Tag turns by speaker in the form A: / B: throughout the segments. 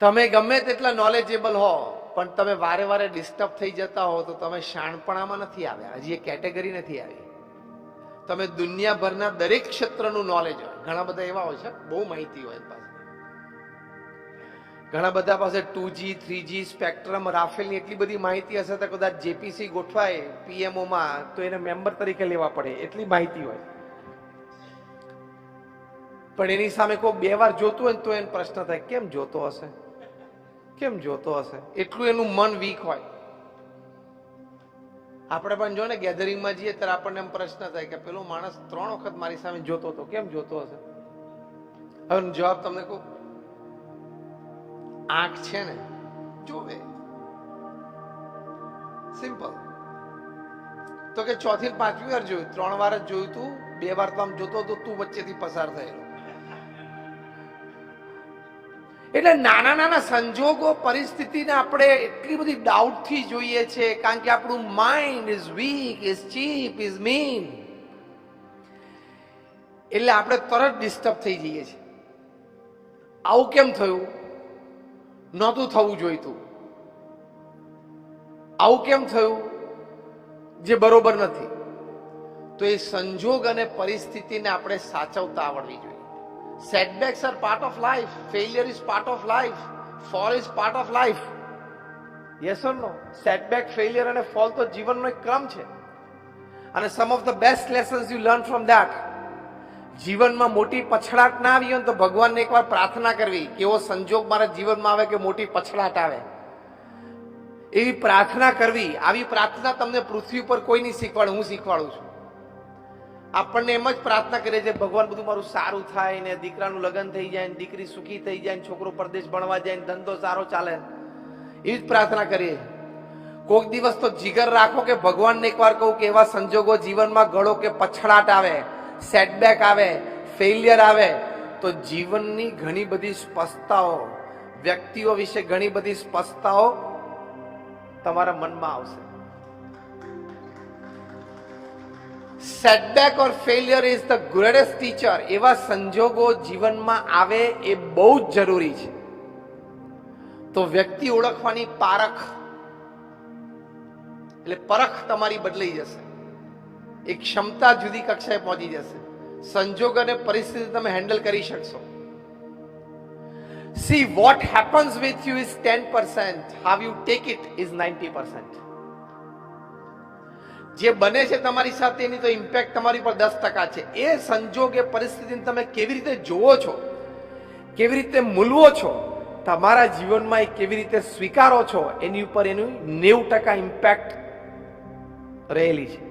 A: તમે ગમે તેટલા નોલેજેબલ હો પણ તમે વારે વારે ડિસ્ટર્બ થઈ જતા હો તો તમે શાણપણામાં નથી આવ્યા, હજી એ કેટેગરી નથી આવી. તમે દુનિયાભરના દરેક ક્ષેત્રનું નોલેજ હોય, ઘણા બધા એવા હોય છે બહુ માહિતી હોય પાસે, ઘણા બધા પાસે 2G 3G સ્પેક્ટ્રમ રાફેલની એટલી બધી માહિતી હશે તો કદાચ જેપીસી ગોઠવાય પીએમઓ માં તો એને મેમ્બર તરીકે લેવા પડે એટલી માહિતી હોય. પણ એની સામે કોઈ બે વાર જોતું હોય તો એને પ્રશ્ન થાય કેમ જોતો હશે, કેમ જોતો હશે, એટલું એનું મન વીક હોય. આપણે પણ જો ને ગેધરિંગમાં જઈએ ત્યારે આપણને એમ પ્રશ્ન થાય કે પેલો માણસ 3 વખત મારી સામે જોતો હતો, કેમ જોતો હશે? હવે જવાબ તમને કહું, આંખ છે ને જોવે, સિમ્પલ. તો કે 4થી 5મી વાર જોયું, 3 વાર જ જોયું તું, 2 વાર તો આમ જોતો હતો, તું વચ્ચેથી પસાર થયેલો. એટલે નાના નાના સંજોગો પરિસ્થિતિને આપણે એટલી બધી ડાઉટથી જોઈએ છે કારણ કે આપણું mind is weak, is cheap, is mean. એટલે આપણે તરત ડિસ્ટર્બ થઈ જઈએ છીએ. આવું કેમ થયું? નહોતું થવું જોઈતું. આવું કેમ થયું જે બરોબર નથી? તો એ સંજોગ અને પરિસ્થિતિને આપણે સાચવતા આવડવી જોઈએ. Setbacks are part of life. Failure is part of life. Fall is part of life. Yes or no? Setback, failure અને fall તો જીવનનો એક ક્રમ છે. અને some of the best lessons you learn from that. જીવનમાં મોટી પછડાટ ના આવી હોય તો ભગવાનને એકવાર પ્રાર્થના કરવી કે એવો સંજોગ મારા જીવનમાં આવે કે મોટી પછડાટ આવે, એવી પ્રાર્થના કરવી. આવી પ્રાર્થના તમને પૃથ્વી પર કોઈ નહીં શીખવાડે, હું શીખવાડું છું. આપણને એમ જ પ્રાર્થના કરીએ છીએ ભગવાન બધું મારું સારું થાય ને, દીકરાનું લગ્ન થઈ જાય ને, દીકરી સુખી થઈ જાય ને, છોકરો પરદેશ ભણવા જાય ને, ધંધો સારો ચાલે, એવી જ પ્રાર્થના કરીએ. કોઈક દિવસ તો જીગર રાખો કે ભગવાનને એકવાર કહું કે એવા સંજોગો જીવનમાં ઘડો કે પછડાટ આવે, સેટબેક આવે, ફેલિયર આવે તો જીવનની ઘણી બધી સ્પષ્ટતાઓ, વ્યક્તિઓ વિશે ઘણી બધી સ્પષ્ટતાઓ તમારા મનમાં આવશે. Setback or failure is the greatest teacher. એવા સંજોગો જીવનમાં આવે એ બહુ જ જરૂરી છે. તો વ્યક્તિ ઓળખવાની પારખ એટલે પરખ તમારી બદલાઈ જશે, એક ક્ષમતા જુદી કક્ષાએ પહોંચી જશે. સંજોગ અને પરિસ્થિતિ તમે હેન્ડલ કરી શકશો. See, what happens with you is 10%. How you take it is 90%. જે બને છે તમારી સાથે એની તો ઇમ્પેક્ટ તમારી પર 10% છે. એ સંજોગ એ પરિસ્થિતિને તમે કેવી રીતે જોવો છો, કેવી રીતે મૂલવો છો, તમારા જીવનમાં એ કેવી રીતે સ્વીકારો છો, એની ઉપર એનું 90% ઇમ્પેક્ટ રહેલી છે.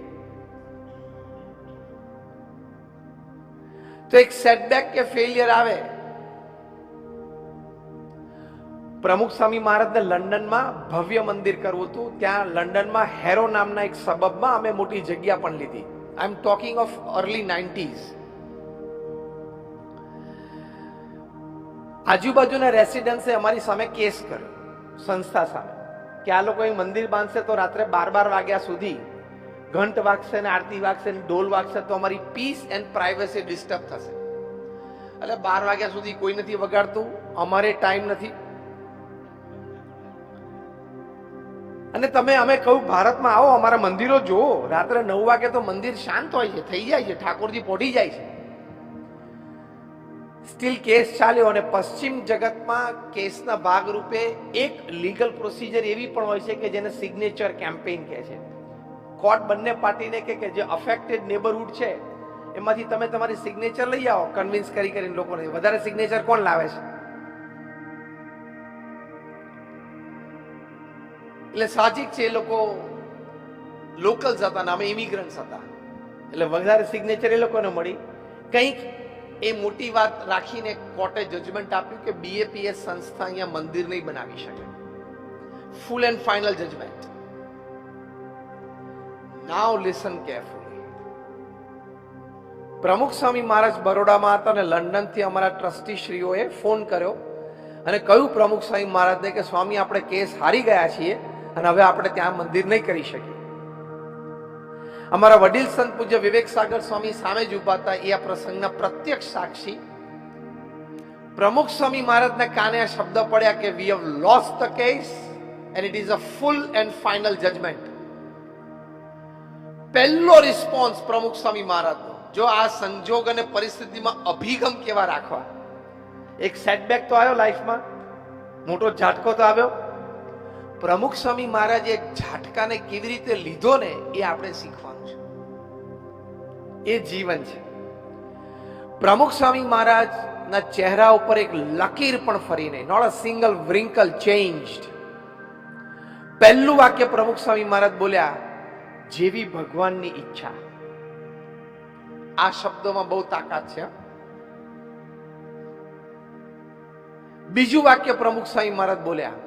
A: તો એક સેટબેક કે ફેલિયર આવે. પ્રમુખ સ્વામી મહારાજને લંડનમાં ભવ્ય મંદિર કરવું હતું. ત્યાં લંડનમાં હેરો નામના એક સબબમાં અમે મોટી જગ્યા પણ લીધી. I am talking of early 90s. આજુબાજુના રેસિડન્સે અમારી સામે કેસ કર્યો, સંસ્થા સામે, કે આ લોકો મંદિર બાંધશે તો રાત્રે 12 વાગ્યા સુધી ઘંટ વાગશે ને, આરતી વાગશે ને, ઢોલ વાગશે તો અમારી પીસ એન્ડ પ્રાઇવસી ડિસ્ટર્બ થશે. એટલે 12 વાગ્યા સુધી કોઈ નથી વગાડતું, અમારે ટાઈમ નથી. અને તમે અમે કહું ભારતમાં આવો, અમારા મંદિરો જુઓ, રાત્રે 9 વાગે તો મંદિર શાંત હોય છે, થઈ જાય છે, ઠાકોરજી પોઢી જાય છે. સ્ટીલ કેસ ચાલ્યો. અને પશ્ચિમ જગતમાં કેસના ભાગરૂપે એક લીગલ પ્રોસિજર એવી પણ હોય છે કે જેને સિગ્નેચર કેમ્પેઇન કહે છે. કોર્ટ બંને પાર્ટીને કે જે અફેક્ટેડ નેબરહુડ છે એમાંથી તમે તમારી સિગ્નેચર લઈ આવો, કન્વિન્સ કરીને લોકોને. વધારે સિગ્નેચર કોણ લાવે છે? એટલે સાહજિક છે એ લોકો લોકલ્સ હતા ને અમે ઇમિગ્રન્ટ્સ હતા, એટલે વધારે સિગ્નેચર એ લોકોને મળી. કંઈક એ મોટી વાત રાખીને કોર્ટે જજમેન્ટ આપ્યું કે BAPS સંસ્થા અહીંયા મંદિર નહીં બનાવી શકે. Full and final judgement. Now listen carefully. Pramukh Swami મહારાજ બરોડામાં હતા અને લંડનથી અમારા ટ્રસ્ટી શ્રીઓએ ફોન કર્યો અને કહ્યું પ્રમુખ સ્વામી મહારાજને કે સ્વામી આપણે કેસ હારી ગયા છીએ અને હવે આપણે ત્યાં મંદિર નહીં કરી શકીએ. અમારા વડીલ સંત પૂજ્ય વિવેક સાગર સ્વામી સામે જ ઉભા હતા. એ આ પ્રસંગના પ્રત્યક્ષ સાક્ષી. પ્રમુખ સ્વામી મહારાજના કાને આ શબ્દ પડ્યા કે we have lost the case and it is a full and final judgement. પહેલો રિસ્પોન્સ પ્રમુખ સ્વામી મહારાજનો, જો આ સંજોગ અને પરિસ્થિતિમાં અભિગમ કેવા રાખવા. એક સેટબેક તો આવ્યો લાઈફમાં, મોટો ઝાટકો તો આવ્યો. પ્રમુખ સ્વામી મહારાજે એક ઝાટકાને કેવી રીતે લીધો ને એ આપણે શીખવાનું છે. એ જીવન છે. પ્રમુખ સ્વામી મહારાજના ચહેરા ઉપર એક લકીર પણ ફરી નહીં, નોટ અ સિંગલ વ્રિંકલ ચેન્જ્ડ. પહેલું વાક્ય પ્રમુખ સ્વામી મહારાજ બોલ્યા, જેવી ભગવાનની ઈચ્છા. આ શબ્દોમાં બહુ તાકાત છે. બીજું વાક્ય પ્રમુખ સ્વામી મહારાજ બોલ્યા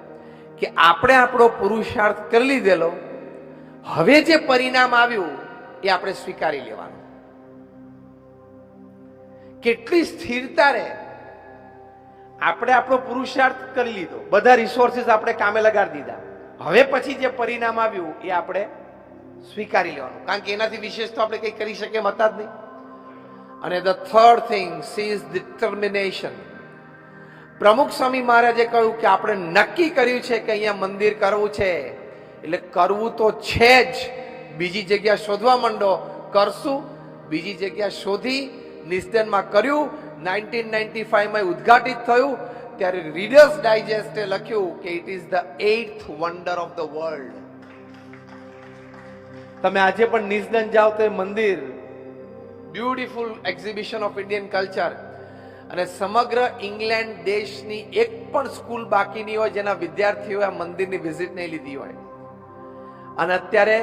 A: કે આપણે આપણો પુરુષાર્થ કરી લીધેલો, હવે જે પરિણામ આવ્યું એ આપણે સ્વીકારી લેવાનું. કેટલી સ્થિરતા રે. આપણે આપણો પુરુષાર્થ કરી લીધો, બધા રિસોર્સિસ આપણે કામે લગાડી દીધા, હવે પછી જે પરિણામ આવ્યું એ આપણે સ્વીકારી લેવાનું, કારણ કે એનાથી વિશેષ તો આપણે કંઈ કરી શકીએ હતા જ નહીં. અને the third thing is determination. પ્રમુખ સ્વામી મહારાજે કહ્યું કે આપણે નક્કી કર્યું છે કે અહીંયા મંદિર કરવું છે, એટલે કરવું તો છે જ. બીજી જગ્યા શોધવા માંડો, કરશું. બીજી જગ્યા શોધી નિસ્તેનમાં કર્યું. 1995 ઉદ્ઘાટિત થયું ત્યારે રીડર્સ ડાયજેસ્ટે લખ્યું કે it is the 8th wonder of the world. તમે આજે પણ નિસ્દન જાઓ તો એ મંદિર beautiful exhibition of Indian culture, અને સમગ્ર ઇંગ્લેન્ડ દેશની એક પણ સ્કૂલ બાકી નહીં હોય જેના વિદ્યાર્થીઓએ આ મંદિરની વિઝિટ નહીં લીધી હોય. અને અત્યારે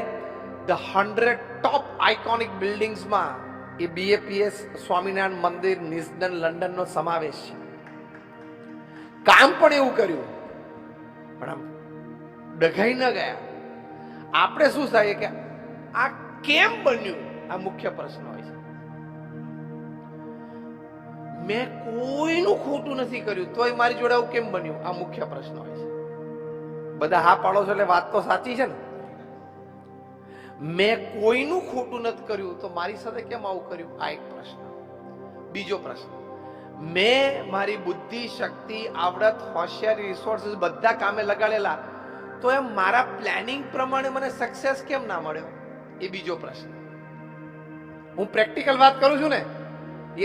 A: ધ 100 ટોપ આઇકોનિક બિલ્ડિંગ્સમાં એ BAPS સ્વામિનારાયણ મંદિર નિસ્દન લંડનનો સમાવેશ છે. કામ પણ એવું કર્યું, પણ આમ ડઘાઈ ન ગયા. આપણે શું થાય કે આ કેમ બન્યું, આ મુખ્ય પ્રશ્ન હોય છે. મેં કોઈનું ખોટું નથી કર્યું તોય મારી જોડે આવું કેમ બન્યું, આ મુખ્ય પ્રશ્ન હોય છે. બધા હા પાડો છો એટલે વાત તો સાચી છે ને. મેં કોઈનું ખોટું નથી કર્યું તો મારી સાથે કેમ આવું કર્યું, આ એક પ્રશ્ન. બીજો પ્રશ્ન, મેં મારી બુદ્ધિ, શક્તિ, આવડત, હોશિયારી, રિસોર્સિસ બધા કામે લગાડેલા, તો એમ મારા પ્લાનિંગ પ્રમાણે મને સક્સેસ કેમ ના મળ્યો, એ બીજો પ્રશ્ન. હું પ્રેક્ટિકલ વાત કરું છું ને,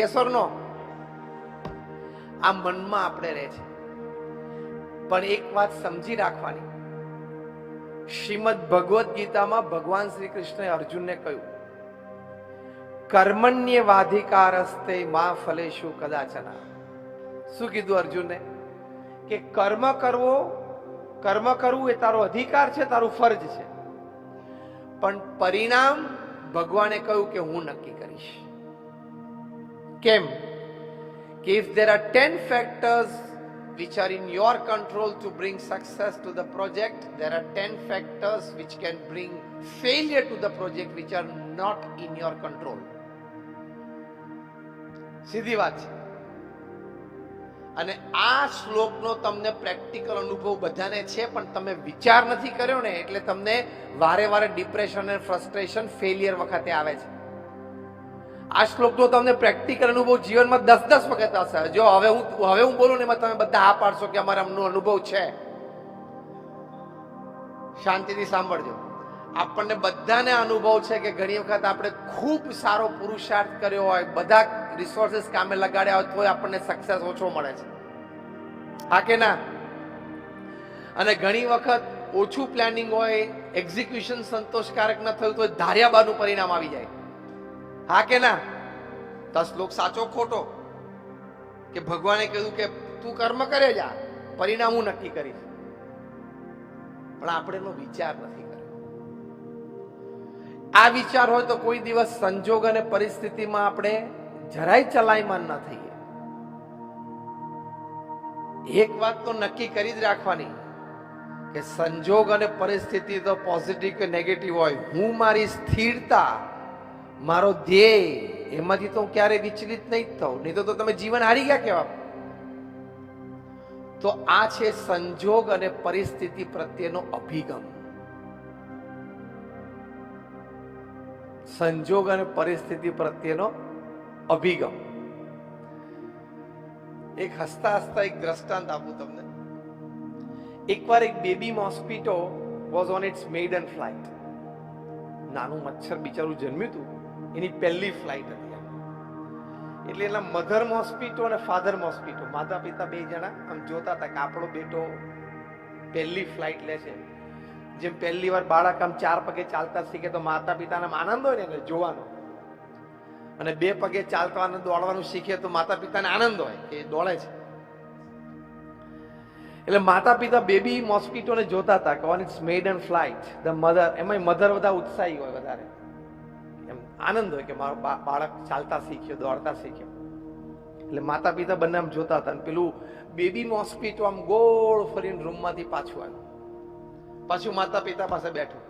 A: યસ ઓર નો. આ મનમાં આપણે રહે છે. પણ એક વાત સમજી રાખવાની, શ્રીમદ ભગવદ્ ગીતામાં ભગવાન શ્રી કૃષ્ણએ અર્જુનને કહ્યું, કર્મણ્યવાધિકારસ્તે મા ફલેષુ કદાચના. શું કીધું અર્જુનને? કે કર્મ કરવું એ તારો અધિકાર છે, તારું ફરજ છે, પણ પરિણામ ભગવાને કહ્યું કે હું નક્કી કરીશ. કેમ? કે if there are 10 factors which are in your control to bring success to the project, there are 10 factors which can bring failure to the project which are not in your control. સીધી વાત છે. અને આ શ્લોકનો તમને practical અનુભવ બધાને છે, પણ તમે વિચાર નથી કર્યો ને, એટલે તમને વારે વારે ડિપ્રેશન અને ફ્રસ્ટ્રેશન, ફેલિયર વખતે આવે છે. આ શ્લોકનો તમને પ્રેક્ટિકલ અનુભવ જીવનમાં 10 વખત હશે. જો હવે હું બોલું ને એમાં તમે બધા હા પાડશો કે અમારે અમનો અનુભવ છે. શાંતિથી સાંભળજો. આપણને બધાને અનુભવ છે કે ઘણી વખત આપણે ખૂબ સારો પુરુષાર્થ કર્યો હોય, બધા રિસોર્સિસ કામે લગાડ્યા હોય, તોય આપણને સક્સેસ ઓછો મળે છે. હા કે ના? અને ઘણી વખત ઓછું પ્લાનિંગ હોય, એક્ઝિક્યુશન સંતોષકારક ન થયું તો ધાર્યા બાદનું પરિણામ આવી જાય. હા કે ના? તો શ્લોક સાચો ખોટો? કે ભગવાને કહ્યું કે તું કર્મ કરે જા, પરિણામ હું નક્કી કરીશ. પણ આપણે એનો વિચાર નથી કર્યો. આ વિચાર હોય તો કોઈ દિવસ સંજોગ અને પરિસ્થિતિમાં આપણે જરાય ચલાયમાન ન થઈએ. એક વાત તો નક્કી કરી જ રાખવાની કે સંજોગ અને પરિસ્થિતિ તો પોઝિટિવ કે નેગેટિવ હોય, હું મારી સ્થિરતા, મારો ધ્યેય, એમાંથી તો ક્યારે વિચલિત નહીં થવું, નહીં તો તમે જીવન હારી ગયા કેવા. તો આ છે સંજોગ અને પરિસ્થિતિ પ્રત્યેનો અભિગમ. સંજોગ અને પરિસ્થિતિ પ્રત્યેનો અભિગમ. એક હસતા હસતા એક દ્રષ્ટાંત આપું તમને. એકવાર એક baby mosquito was on it's maiden flight. નાનું મચ્છર બિચારું જન્મ્યું હતું, એની પહેલી ફ્લાઇટ હતી. એટલે એના મધર મોસ્કીટો અને ફાધર મોસ્કીટો, માતા પિતા બે જણા આમ જોતા હતા કે આપણો બેટો પહેલી ફ્લાઇટ લે છે. જેમ પહેલી વાર બાળક આમ 4 પગે ચાલતા શીખે તો માતા પિતાને આનંદ હોય ને જોવાનો, અને 2 પગે ચાલવાનું દોડવાનું શીખે તો માતા પિતાને આનંદ હોય કે દોડે છે. એટલે માતા પિતા બેબી મોસ્કીટોને જોતા હતા કે on it's maiden flight the mother, એમાં મધર બધા ઉત્સાહી હોય, વધારે એમ આનંદ હોય કે મારો બાળક ચાલતા શીખ્યો, દોડતા શીખ્યો. એટલે માતા પિતા બંને આમ જોતા હતા. પેલું બેબી મોસ્કીટો આમ ગોળ ફરીને રૂમમાંથી પાછું આવ્યું, પાછું માતા પિતા પાસે બેઠું.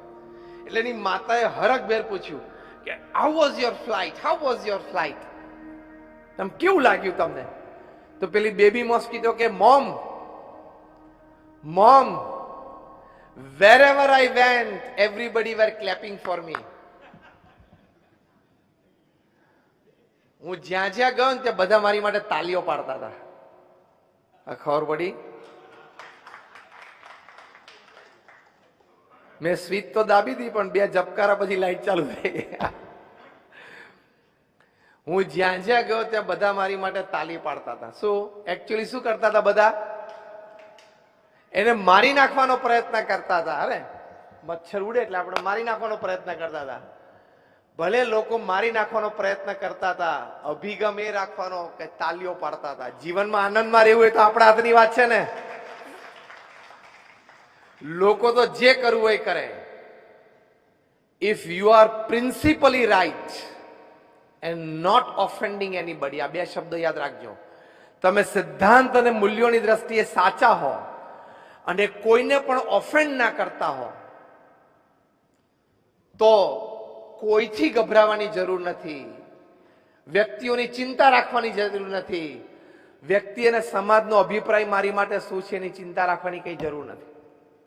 A: એટલે એની માતાએ હરખભેર પૂછ્યું કે how was your flight, how was your flight, તમ કેવું લાગ્યું તમને? તો પેલી બેબી મોસ્કીટો કે mom, wherever I went, everybody were clapping for me. હું જ્યાં જ્યાં ગયો ને ત્યાં બધા મારી માટે તાલીઓ પાડતા હતા. ખબર પડી? મેં સ્વિચ તો દાબી હતી, પણ 2 ઝબકારા પછી લાઈટ ચાલુ થઈ ગઈ. હું જ્યાં જ્યાં ગયો ત્યાં બધા મારી માટે તાલી પાડતા હતા. શું એકચ્યુઅલી શું કરતા હતા? બધા એને મારી નાખવાનો પ્રયત્ન કરતા હતા. અરે મચ્છર ઉડે એટલે આપણે મારી નાખવાનો પ્રયત્ન કરતા હતા. ભલે લોકો મારી નાખવાનો પ્રયત્ન કરતા હતા, અભિગમ એ રાખવાનો કે તાલીઓ પાડતા હતા. જીવનમાં આનંદમાં રહેવું હોય તો આપણા હાથની વાત છે ને. લોકો તો જે કરવું હોય કરે. If you are principally right and not offending anybody, આ 2 શબ્દો યાદ રાખજો. તમે સિદ્ધાંત અને મૂલ્યોની દ્રષ્ટિએ સાચા હો અને કોઈને પણ ઓફેન્ડ ના કરતા હો તો કોઈથી ગભરાવાની જરૂર નથી, વ્યક્તિઓની ચિંતા રાખવાની જરૂર નથી, વ્યક્તિ અને સમાજનો અભિપ્રાય મારી માટે શું છે એની ચિંતા રાખવાની કઈ જરૂર નથી.